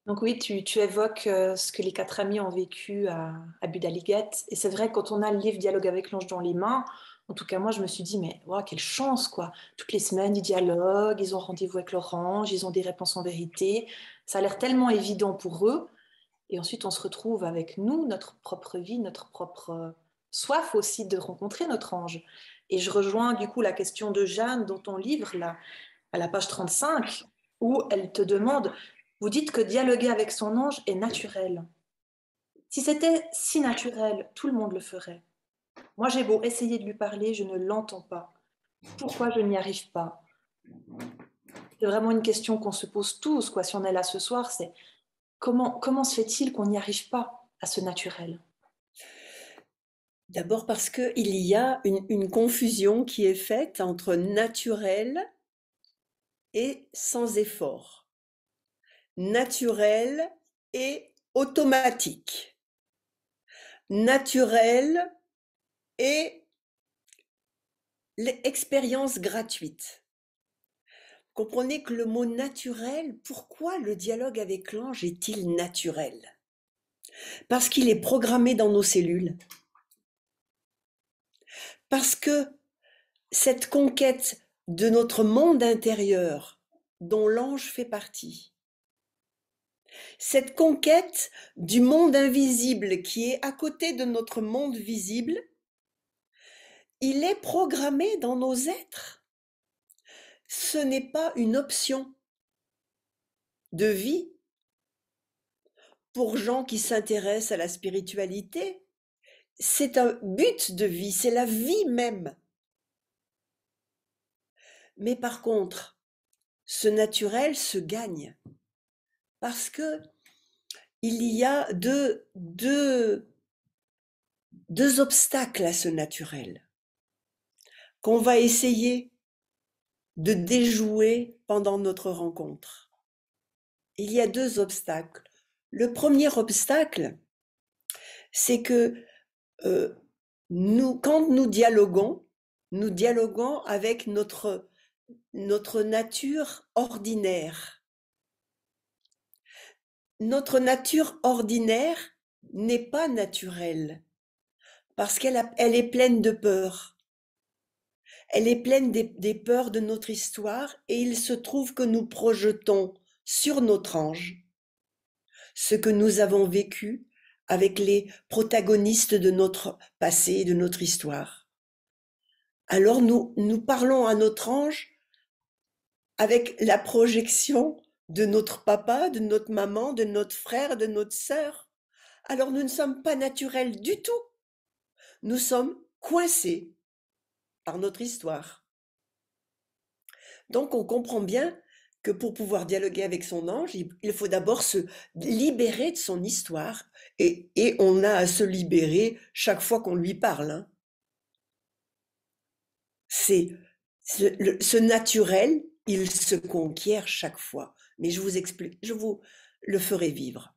Donc oui, tu évoques, ce que les 4 amis ont vécu à Budaligat et c'est vrai quand on a le livre Dialogue avec l'ange dans les mains, en tout cas moi je me suis dit: «Mais waouh, quelle chance quoi! Toutes les semaines ils dialoguent, ils ont rendez-vous avec leur ange, ils ont des réponses en vérité». Ça a l'air tellement évident pour eux et ensuite on se retrouve avec nous, notre propre vie, notre propre, soif aussi de rencontrer notre ange et je rejoins du coup la question de Jeanne dans ton livre là, à la page 35, où elle te demande, vous dites que dialoguer avec son ange est naturel. Si c'était si naturel, tout le monde le ferait. Moi, j'ai beau essayer de lui parler, je ne l'entends pas. Pourquoi je n'y arrive pas? C'est vraiment une question qu'on se pose tous, quoi. Si on est là ce soir, c'est comment se fait-il qu'on n'y arrive pas à ce naturel? D'abord parce qu'il y a une confusion qui est faite entre naturel et sans effort, naturel et automatique, naturel et l'expérience gratuite. Comprenez que le mot naturel, pourquoi le dialogue avec l'ange est-il naturel? Parce qu'il est programmé dans nos cellules. Parce que cette conquête de notre monde intérieur, dont l'ange fait partie, cette conquête du monde invisible qui est à côté de notre monde visible, il est programmé dans nos êtres. Ce n'est pas une option de vie pour gens qui s'intéressent à la spiritualité. C'est un but de vie, c'est la vie même. Mais par contre, ce naturel se gagne parce que il y a deux obstacles à ce naturel qu'on va essayer de déjouer pendant notre rencontre. Il y a deux obstacles. Le premier obstacle, c'est que quand nous dialoguons avec notre nature ordinaire. Notre nature ordinaire n'est pas naturelle parce elle est pleine de peurs. Elle est pleine des peurs de notre histoire et il se trouve que nous projetons sur notre ange ce que nous avons vécu avec les protagonistes de notre passé, de notre histoire. Alors nous parlons à notre ange avec la projection de notre papa, de notre maman, de notre frère, de notre sœur. Alors nous ne sommes pas naturels du tout. Nous sommes coincés par notre histoire. Donc on comprend bien que pour pouvoir dialoguer avec son ange, il faut d'abord se libérer de son histoire et on a à se libérer chaque fois qu'on lui parle. Hein. C'est ce naturel, il se conquiert chaque fois. Mais je vous explique, je vous le ferai vivre.